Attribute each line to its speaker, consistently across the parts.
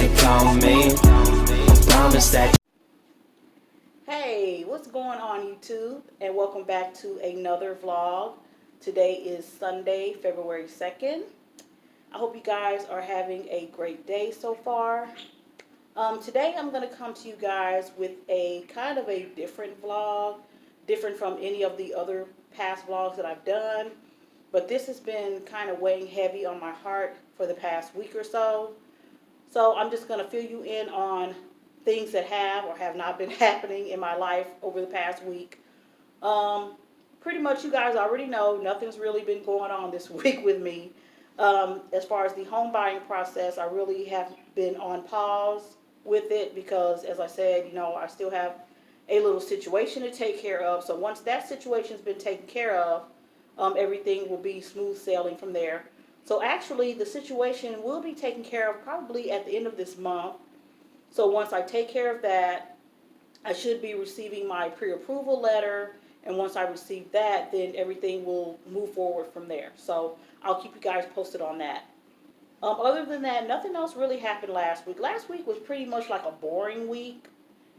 Speaker 1: can count on me. I promise that.
Speaker 2: Hey, what's going on YouTube? And welcome back to another vlog. Today is Sunday, February 2nd. I hope you guys are having a great day so far. Today I'm going to come to you guys with a kind of a different vlog, different from any of the other past vlogs that I've done. But this has been kind of weighing heavy on my heart for the past week or so. So I'm just going to fill you in on things that have or have not been happening in my life over the past week. Pretty much you guys already know nothing's really been going on this week with me. As far as the home buying process, I really have been on pause with it because, as I said, I still have a little situation to take care of. So once that situation's been taken care of, everything will be smooth sailing from there. So actually, the situation will be taken care of probably at the end of this month. So once I take care of that, I should be receiving my pre-approval letter. And once I receive that, then everything will move forward from there. So I'll keep you guys posted on that. Other than that, nothing else really happened last week. Last week was pretty much like a boring week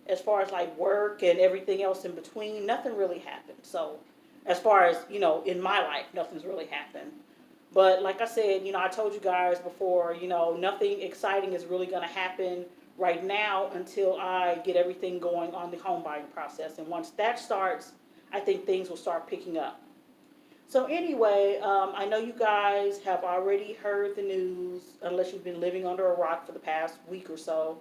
Speaker 2: as far as like work and everything else in between. Nothing really happened. So as far as, in my life, nothing's really happened. But like I said, I told you guys before, nothing exciting is really going to happen right now until I get everything going on the home buying process. And once that starts, I think things will start picking up. So anyway, I know you guys have already heard the news, unless you've been living under a rock for the past week or so,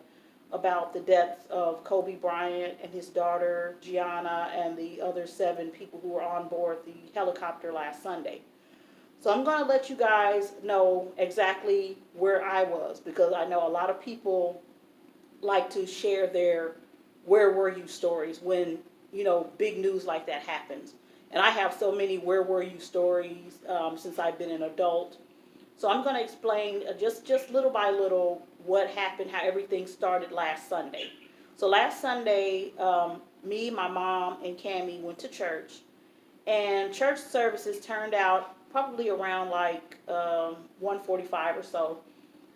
Speaker 2: about the death of Kobe Bryant and his daughter Gianna and the other 7 people who were on board the helicopter last Sunday. So I'm going to let you guys know exactly where I was, because I know a lot of people like to share their where were you stories when, big news like that happens. And I have so many where were you stories since I've been an adult. So I'm going to explain just little by little what happened, how everything started last Sunday. So last Sunday, me, my mom, and Cammie went to church. And church services turned out probably around like 1:45 or so.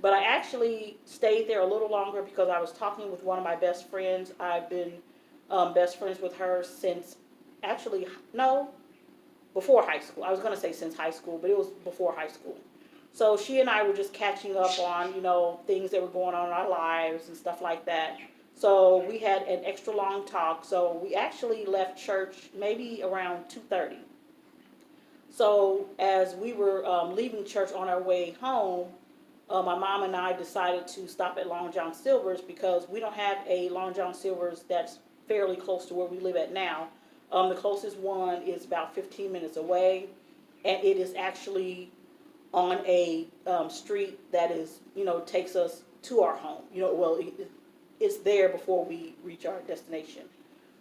Speaker 2: But I actually stayed there a little longer because I was talking with one of my best friends. I've been best friends with her since, before high school. I was going to say since high school, but it was before high school. So she and I were just catching up on, things that were going on in our lives and stuff like that. So we had an extra long talk. So we actually left church maybe around 2:30. So as we were leaving church on our way home, my mom and I decided to stop at Long John Silver's because we don't have a Long John Silver's that's fairly close to where we live at now. The closest one is about 15 minutes away, and it is actually on a street that is, takes us to our home. It's there before we reach our destination.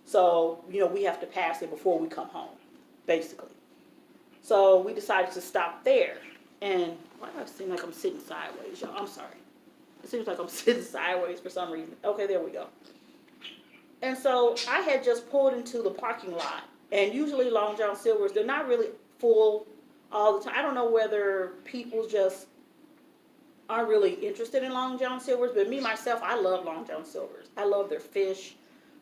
Speaker 2: So, we have to pass it before we come home, basically. So we decided to stop there. And why do I seem like I'm sitting sideways, y'all? I'm sorry. It seems like I'm sitting sideways for some reason. Okay, there we go. And so I had just pulled into the parking lot. And usually Long John Silver's, they're not really full all the time. I don't know whether people just aren't really interested in Long John Silver's. But me, myself, I love Long John Silver's. I love their fish.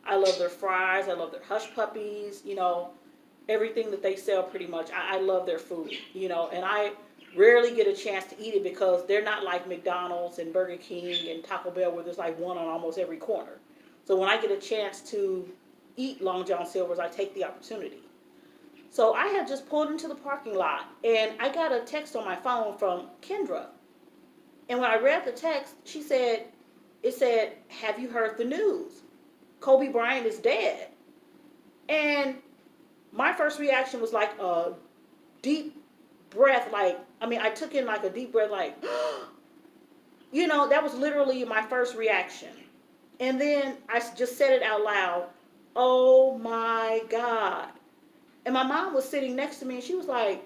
Speaker 2: I love their fries. I love their hush puppies. Everything that they sell pretty much. I love their food, and I rarely get a chance to eat it because they're not like McDonald's and Burger King and Taco Bell where there's like one on almost every corner. So when I get a chance to eat Long John Silver's, I take the opportunity. So I had just pulled into the parking lot and I got a text on my phone from Kendra. And when I read the text, it said, "Have you heard the news? Kobe Bryant is dead." And my first reaction was like a deep breath, I took in like a deep breath, like, that was literally my first reaction. And then I just said it out loud, "Oh my God." And my mom was sitting next to me and she was like,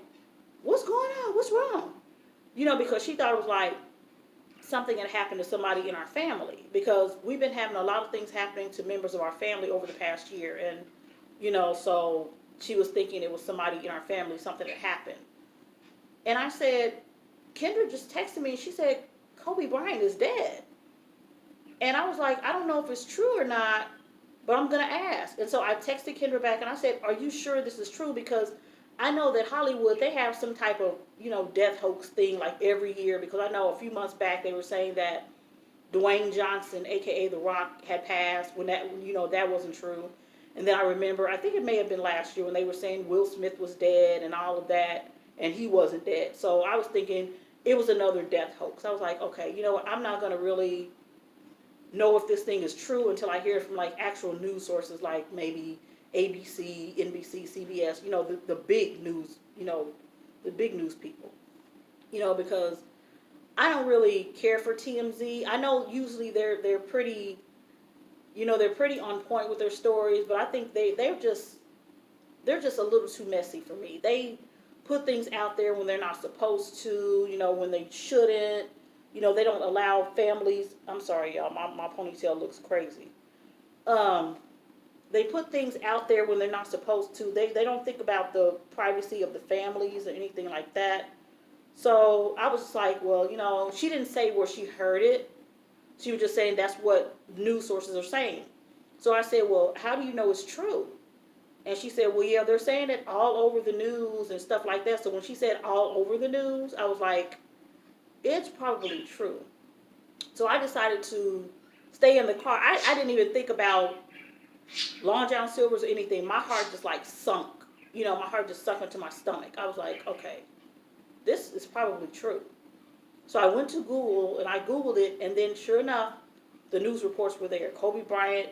Speaker 2: "What's going on? What's wrong?" Because she thought it was like something had happened to somebody in our family, because we've been having a lot of things happening to members of our family over the past year. And, so she was thinking it was somebody in our family, something that happened. And I said, Kendra just texted me and she said, "Kobe Bryant is dead." And I was like, I don't know if it's true or not, but I'm going to ask. And so I texted Kendra back and I said, are you sure this is true? Because I know that Hollywood, they have some type of, death hoax thing like every year. Because I know a few months back they were saying that Dwayne Johnson, aka The Rock, had passed when that wasn't true. And then I remember, I think it may have been last year when they were saying Will Smith was dead and all of that, and he wasn't dead. So I was thinking it was another death hoax. I was like, okay, you know what? I'm not going to really know if this thing is true until I hear from like actual news sources like maybe ABC, NBC, CBS, the big news, the big news people, because I don't really care for TMZ. I know usually they're pretty, they're pretty on point with their stories, but I think they're just a little too messy for me. They put things out there when they're not supposed to, when they shouldn't. They don't allow families. I'm sorry, y'all. My ponytail looks crazy. They put things out there when they're not supposed to. They don't think about the privacy of the families or anything like that. So I was just like, well, she didn't say where she heard it. She was just saying that's what news sources are saying. So I said, well, how do you know it's true? And she said, well, yeah, they're saying it all over the news and stuff like that. So when she said all over the news, I was like, it's probably true. So I decided to stay in the car. I didn't even think about Long John Silver's or anything. My heart just like sunk. My heart just sunk into my stomach. I was like, okay, this is probably true. So I went to Google and I Googled it, and then sure enough, the news reports were there. Kobe Bryant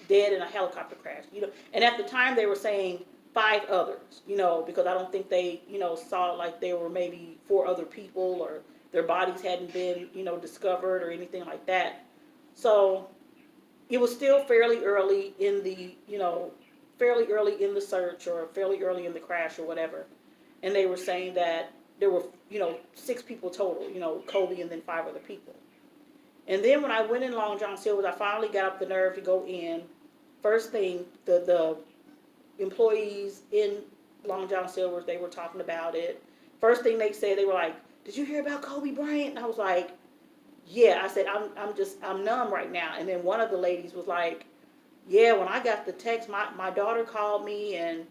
Speaker 2: dead in a helicopter crash. And at the time they were saying 5 others, because I don't think they, saw like there were maybe 4 other people or their bodies hadn't been, discovered or anything like that. So it was still fairly early in the, fairly early in the search or fairly early in the crash or whatever. And they were saying that there were, 6 people total, Kobe and then 5 other people. And then when I went in Long John Silver's, I finally got up the nerve to go in. First thing, the employees in Long John Silver's, they were talking about it. First thing they said, they were like, did you hear about Kobe Bryant? And I was like, yeah. I said, I'm numb right now. And then one of the ladies was like, yeah, when I got the text, my daughter called me and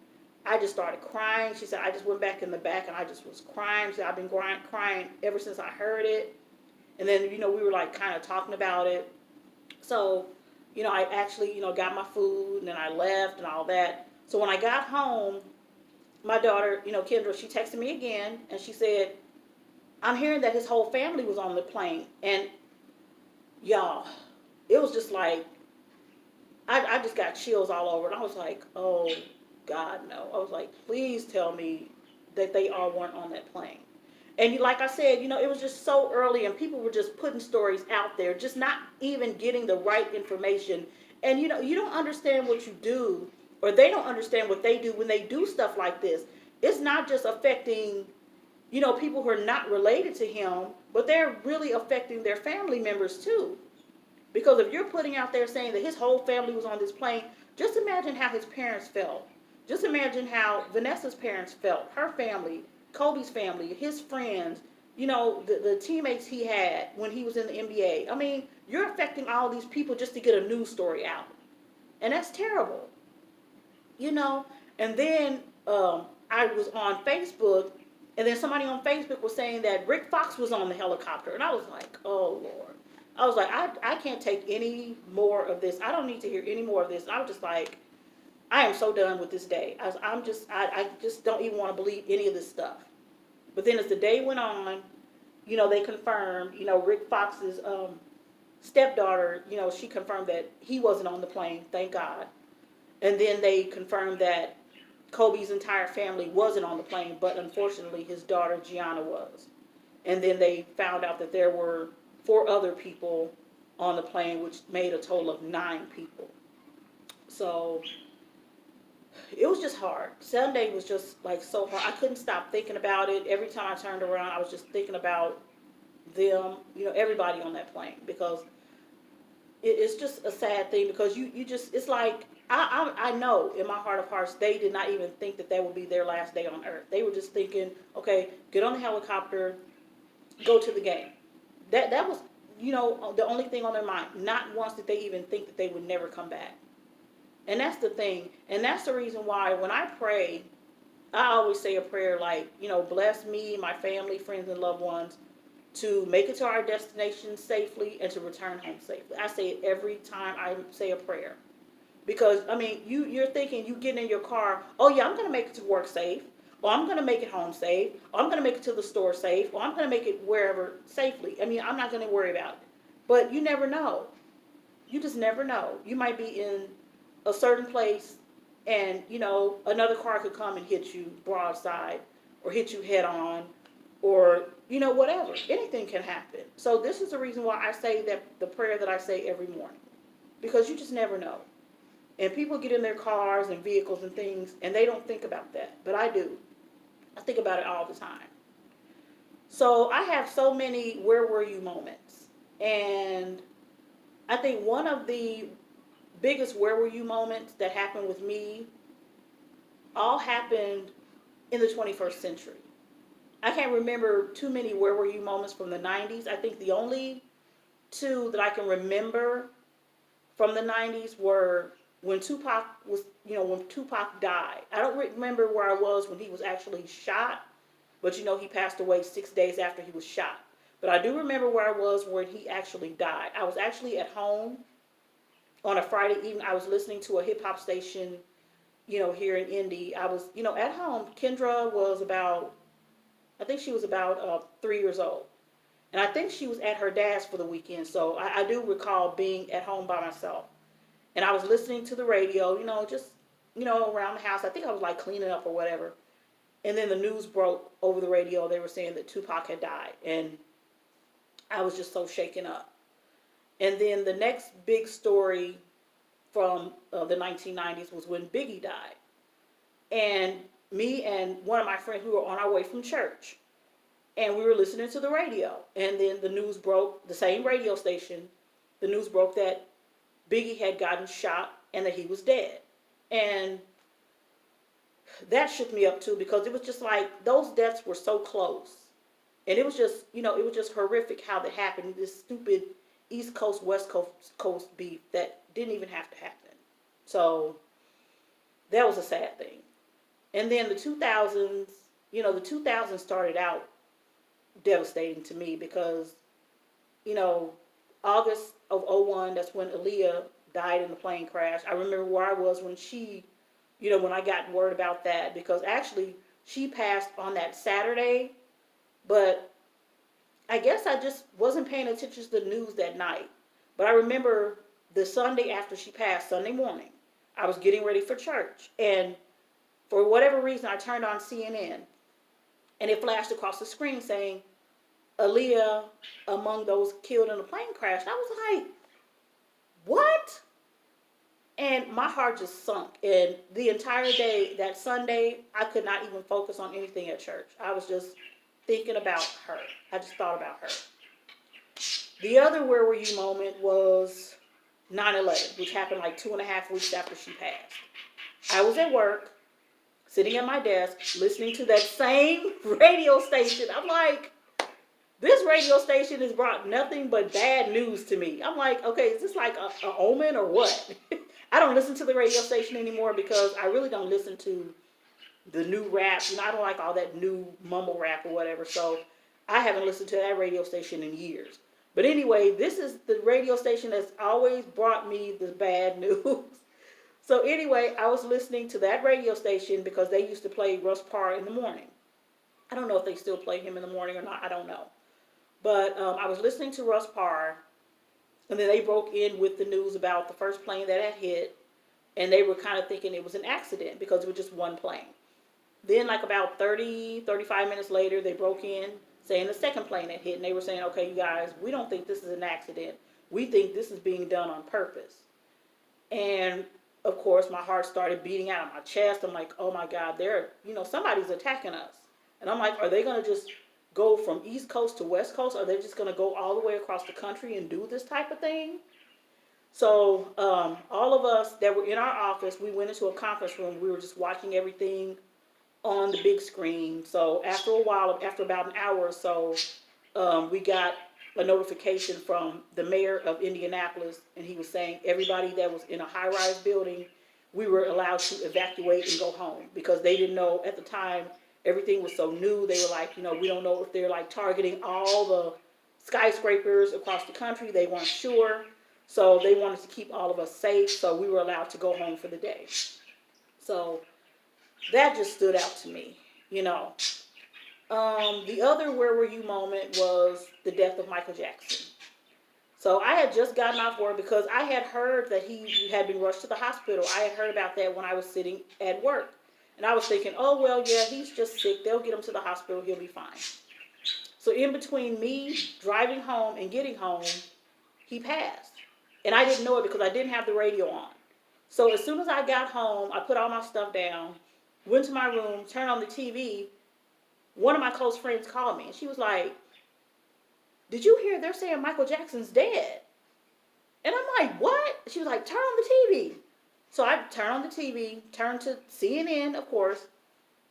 Speaker 2: I just started crying. She said, I just went back in the back and I just was crying. She said, I've been crying ever since I heard it. And then, we were like kind of talking about it. So, I actually, got my food and then I left and all that. So when I got home, my daughter, Kendra, she texted me again and she said, I'm hearing that his whole family was on the plane. And y'all, it was just like, I just got chills all over. And I was like, oh, God, no. I was like, please tell me that they all weren't on that plane. And like I said, it was just so early and people were just putting stories out there, just not even getting the right information. And, you don't understand what you do, or they don't understand what they do when they do stuff like this. It's not just affecting, people who are not related to him, but they're really affecting their family members too. Because if you're putting out there saying that his whole family was on this plane, just imagine how his parents felt. Just imagine how Vanessa's parents felt, her family, Kobe's family, his friends, the teammates he had when he was in the NBA. I mean, you're affecting all these people just to get a news story out. And that's terrible. And then I was on Facebook, and then somebody on Facebook was saying that Rick Fox was on the helicopter. And I was like, oh, Lord. I was like, I can't take any more of this. I don't need to hear any more of this. And I was just like, I am so done with this day. I just don't even want to believe any of this stuff. But then as the day went on, they confirmed, Rick Fox's stepdaughter, she confirmed that he wasn't on the plane, thank God. And then they confirmed that Kobe's entire family wasn't on the plane, but unfortunately his daughter Gianna was. And then they found out that there were 4 other people on the plane, which made a total of 9 people. So it was just hard. Sunday was just like so hard. I couldn't stop thinking about it. Every time I turned around, I was just thinking about them, everybody on that plane, because it's just a sad thing, because you just, it's like, I know in my heart of hearts, they did not even think that would be their last day on earth. They were just thinking, okay, get on the helicopter, go to the game. That was the only thing on their mind. Not once did they even think that they would never come back. And that's the thing. And that's the reason why when I pray, I always say a prayer like, bless me, my family, friends, and loved ones to make it to our destination safely and to return home safely. I say it every time I say a prayer. Because, you're thinking, you get in your car, oh yeah, I'm going to make it to work safe, or I'm going to make it home safe, or I'm going to make it to the store safe, or I'm going to make it wherever safely. I'm not going to worry about it. But you never know. You just never know. You might be in a certain place and, another car could come and hit you broadside or hit you head on or, whatever. Anything can happen. So this is the reason why I say that the prayer that I say every morning. Because you just never know. And people get in their cars and vehicles and things, and they don't think about that. But I do. I think about it all the time. So I have so many where were you moments. And I think one of the biggest where were you moments that happened with me all happened in the 21st century. I can't remember too many where were you moments from the 90s. I think the only two that I can remember from the 90s were when Tupac died. I don't remember where I was when he was actually shot, but he passed away 6 days after he was shot. But I do remember where I was when he actually died. I was actually at home on a Friday evening. I was listening to a hip hop station, here in Indy. I was, at home. Kendra was I think she was about 3 years old. And I think she was at her dad's for the weekend. So I do recall being at home by myself. And I was listening to the radio, just, around the house. I think I was like cleaning up or whatever. And then the news broke over the radio. They were saying that Tupac had died. And I was just so shaken up. And then the next big story from the 1990s was when Biggie died. And me and one of my friends, we were on our way from church. And we were listening to the radio. And then the news broke, the same radio station, the news broke that Biggie had gotten shot and that he was dead. And that shook me up too, because it was just like those deaths were so close. And it was just, it was just horrific how that happened. This stupid East Coast, West Coast beef that didn't even have to happen. So that was a sad thing. And then the 2000s, the 2000s started out devastating to me because, August of 2001, that's when Aaliyah died in the plane crash. I remember where I was when she, when I got word about that, because actually she passed on that Saturday, but I guess I just wasn't paying attention to the news that night. But I remember the Sunday after she passed, Sunday morning, I was getting ready for church. And for whatever reason, I turned on CNN. And it flashed across the screen saying, Aaliyah among those killed in a plane crash. And I was like, what? And my heart just sunk. And the entire day, that Sunday, I could not even focus on anything at church. I was just thinking about her. I just thought about her. The other where were you moment was 9/11, which happened like 2.5 weeks after she passed. I was at work, sitting at my desk, listening to that same radio station. I'm like, this radio station has brought nothing but bad news to me. I'm like, okay, is this like a omen or what? I don't listen to the radio station anymore because I really don't listen to the new rap. I don't like all that new mumble rap or whatever. So I haven't listened to that radio station in years. But anyway, this is the radio station that's always brought me the bad news. So anyway, I was listening to that radio station because they used to play Russ Parr in the morning. I don't know if they still play him in the morning or not. I don't know. But I was listening to Russ Parr, and then they broke in with the news about the first plane that had hit, and they were kind of thinking it was an accident because it was just one plane. Then like about 35 minutes later, they broke in saying the second plane had hit, and they were saying, okay, you guys, we don't think this is an accident. We think this is being done on purpose. And of course, my heart started beating out of my chest. I'm like, oh my God, somebody's attacking us. And I'm like, are they going to just go from East Coast to West Coast? Are they just going to go all the way across the country and do this type of thing? So all of us that were in our office, we went into a conference room. We were just watching everything on the big screen. So after a while, after about an hour or so, we got a notification from the mayor of Indianapolis, and he was saying everybody that was in a high-rise building, we were allowed to evacuate and go home because they didn't know at the time. Everything was so new. They were like, we don't know if they're like targeting all the skyscrapers across the country. They weren't sure. So they wanted to keep all of us safe. So we were allowed to go home for the day. So that just stood out to me. The other where were you moment was the death of Michael Jackson. So I had just gotten off work because I had heard that he had been rushed to the hospital. I had heard about that when I was sitting at work. And I was thinking, oh, well, yeah, he's just sick. They'll get him to the hospital. He'll be fine. So in between me driving home and getting home, he passed. And I didn't know it because I didn't have the radio on. So as soon as I got home, I put all my stuff down, went to my room, turned on the TV. One of my close friends called me, and she was like, did you hear they're saying Michael Jackson's dead? And I'm like, what? She was like, turn on the TV. So I turned on the TV, turned to CNN, of course,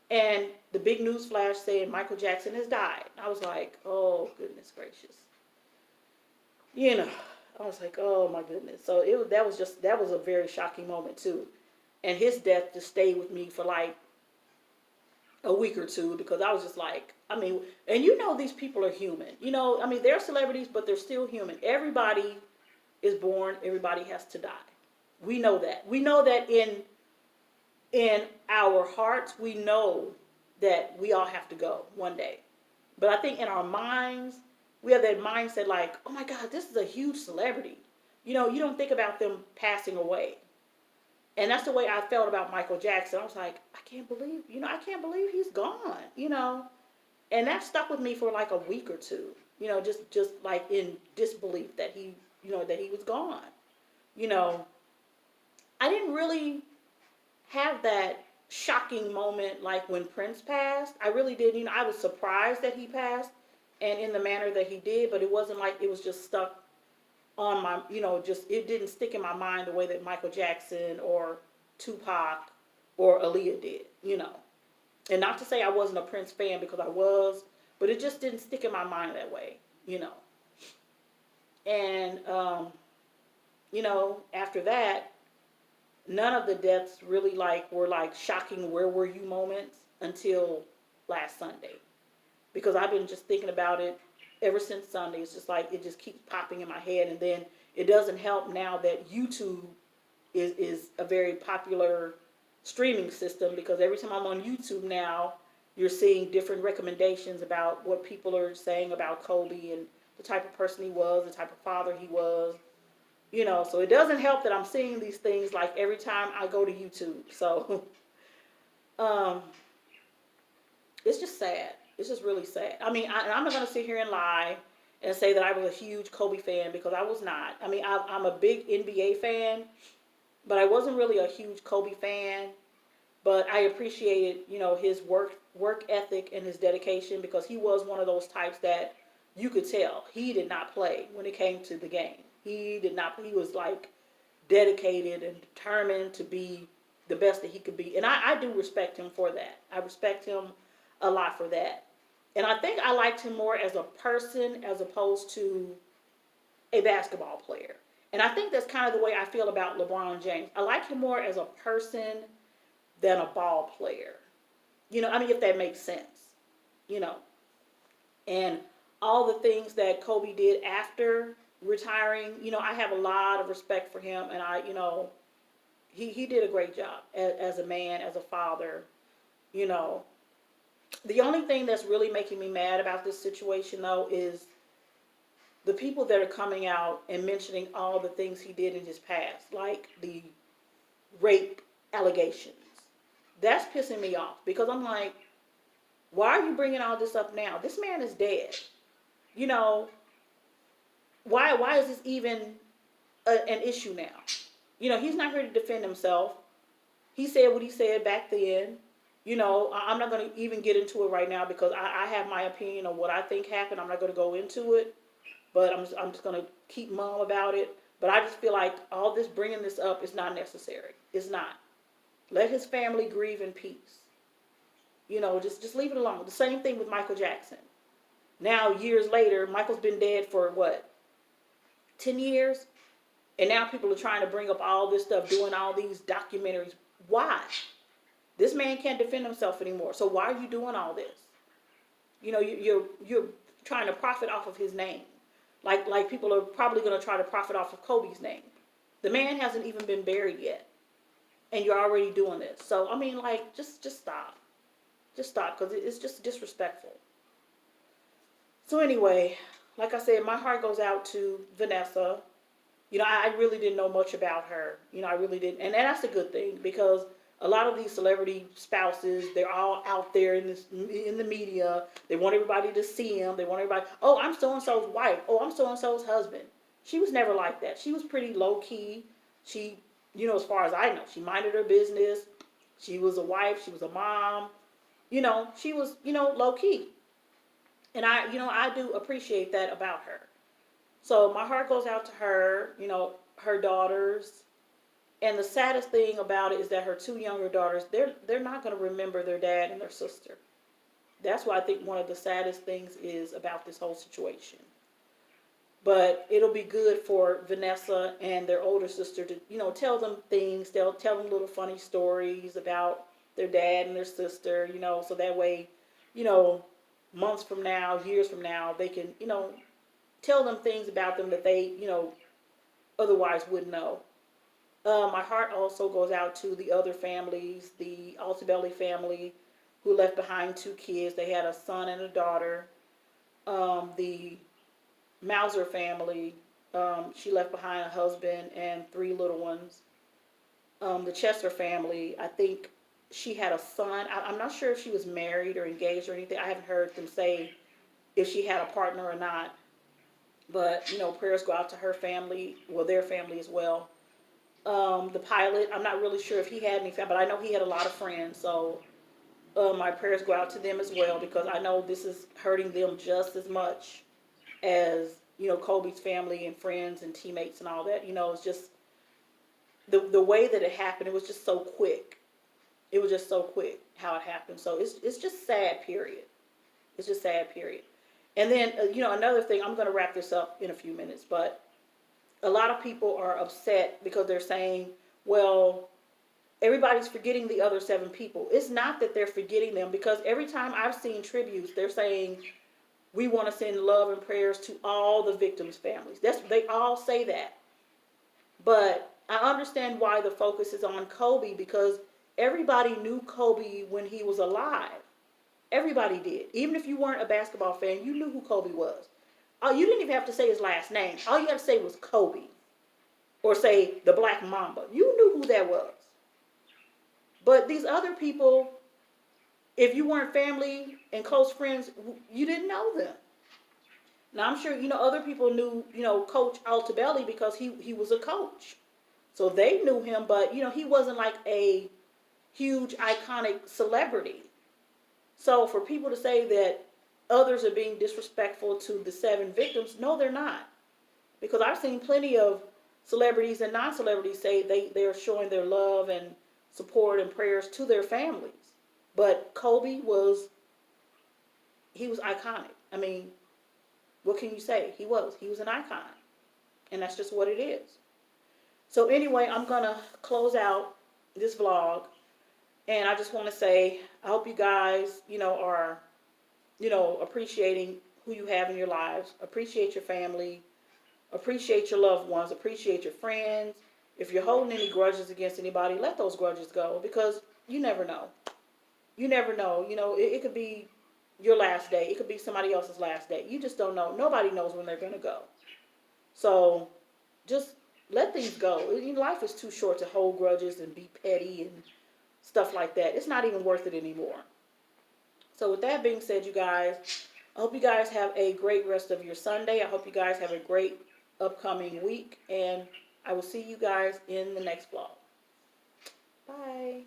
Speaker 2: and the big news flash saying Michael Jackson has died. I was like, oh, goodness gracious. I was like, oh, my goodness. So that was a very shocking moment, too. And his death just stayed with me for like a week or two because I was just like, and these people are human. They're celebrities, but they're still human. Everybody is born. Everybody has to die. We know that. We know that in our hearts, we know that we all have to go one day. But I think in our minds, we have that mindset like, oh my God, this is a huge celebrity. You don't think about them passing away. And that's the way I felt about Michael Jackson. I was like, I can't believe he's gone, And that stuck with me for like a week or two, just like in disbelief that he was gone. I didn't really have that shocking moment like when Prince passed. I really didn't. I was surprised that he passed and in the manner that he did, but it wasn't like it was just stuck on my, it didn't stick in my mind the way that Michael Jackson or Tupac or Aaliyah did, And not to say I wasn't a Prince fan because I was, but it just didn't stick in my mind that way, And, after that, none of the deaths really were shocking where were you moments until last Sunday. Because I've been just thinking about it ever since Sunday. It's just like it just keeps popping in my head. And then it doesn't help now that YouTube is a very popular streaming system because every time I'm on YouTube now, you're seeing different recommendations about what people are saying about Kobe and the type of person he was, the type of father he was. So it doesn't help that I'm seeing these things like every time I go to YouTube. So it's just sad. It's just really sad. I'm not going to sit here and lie and say that I was a huge Kobe fan because I was not. I'm a big NBA fan, but I wasn't really a huge Kobe fan. But I appreciated, his work ethic and his dedication because he was one of those types that you could tell he did not play when it came to the game. He did not. He was like dedicated and determined to be the best that he could be. And I do respect him for that. I respect him a lot for that. And I think I liked him more as a person as opposed to a basketball player. And I think that's kind of the way I feel about LeBron James. I like him more as a person than a ball player. If that makes sense. And all the things that Kobe did after retiring, I have a lot of respect for him. And he did a great job as a man, as a father, The only thing that's really making me mad about this situation, though, is the people that are coming out and mentioning all the things he did in his past, like the rape allegations. That's pissing me off because I'm like, why are you bringing all this up now? This man is dead. Why is this even an issue now? He's not here to defend himself. He said what he said back then. I'm not going to even get into it right now because I have my opinion on what I think happened. I'm not going to go into it, but I'm just going to keep mum about it. But I just feel like all this bringing this up is not necessary. It's not. Let his family grieve in peace. Just leave it alone. The same thing with Michael Jackson. Now, years later, Michael's been dead for what, 10 years? And now people are trying to bring up all this stuff, doing all these documentaries. Why? This man can't defend himself anymore. So why are you doing all this? You know, you're trying to profit off of his name. Like people are probably going to try to profit off of Kobe's name. The man hasn't even been buried yet. And you're already doing this. So, I mean, like, just stop. Just stop, because it's just disrespectful. So anyway, like I said, my heart goes out to Vanessa. You know, I really didn't know much about her. You know, I really didn't. And that's a good thing, because a lot of these celebrity spouses, they're all out there in the media. They want everybody to see them. They want everybody, oh, I'm so-and-so's wife. Oh, I'm so-and-so's husband. She was never like that. She was pretty low-key. She, you know, as far as I know, she minded her business. She was a wife. She was a mom. You know, she was, you know, low-key. And I do appreciate that about her. So my heart goes out to her, you know, her daughters. And the saddest thing about it is that her two younger daughters, they're not going to remember their dad and their sister. That's what I think one of the saddest things is about this whole situation. But it'll be good for Vanessa and their older sister to, you know, tell them things. They'll tell them little funny stories about their dad and their sister, you know, so that way, you know, months from now, years from now, they can, you know, tell them things about them that they, you know, otherwise wouldn't know. My heart also goes out to the other families, the Altobelli family, who left behind 2 kids. They had a son and a daughter. The Mauser family, she left behind a husband and 3 little ones. The Chester family, I think she had a son. I'm not sure if she was married or engaged or anything. I haven't heard them say if she had a partner or not. But, you know, prayers go out to her family, well, their family as well. The pilot, I'm not really sure if he had any family, but I know he had a lot of friends. So my prayers go out to them as well, because I know this is hurting them just as much as, you know, Kobe's family and friends and teammates and all that. You know, it's just the way that it happened. It was just so quick. It was just so quick how it happened. So it's just sad, period. It's just sad, period. And then, you know, another thing, I'm going to wrap this up in a few minutes, but a lot of people are upset because they're saying, well, everybody's forgetting the other 7 people. It's not that they're forgetting them, because every time I've seen tributes, they're saying, we want to send love and prayers to all the victims' families. They all say that. But I understand why the focus is on Kobe, because everybody knew Kobe when he was alive. Everybody did. Even if you weren't a basketball fan, you knew who Kobe was. Oh, you didn't even have to say his last name. All you had to say was Kobe. Or say the Black Mamba. You knew who that was. But these other people, if you weren't family and close friends, you didn't know them. Now, I'm sure, you know, other people knew, you know, Coach Altobelli, because he was a coach. So they knew him, but, you know, he wasn't like a huge, iconic celebrity. So for people to say that others are being disrespectful to the 7 victims, no, they're not. Because I've seen plenty of celebrities and non-celebrities say they're showing their love and support and prayers to their families. But Kobe was iconic. I mean, what can you say? He was an icon. And that's just what it is. So anyway, I'm going to close out this vlog. And I just want to say, I hope you guys, you know, are, you know, appreciating who you have in your lives. Appreciate your family. Appreciate your loved ones. Appreciate your friends. If you're holding any grudges against anybody, let those grudges go, because you never know. You never know. You know, it could be your last day. It could be somebody else's last day. You just don't know. Nobody knows when they're going to go. So just let things go. Life is too short to hold grudges and be petty and stuff like that. It's not even worth it anymore. So with that being said, you guys, I hope you guys have a great rest of your Sunday. I hope you guys have a great upcoming week. And I will see you guys in the next vlog. Bye.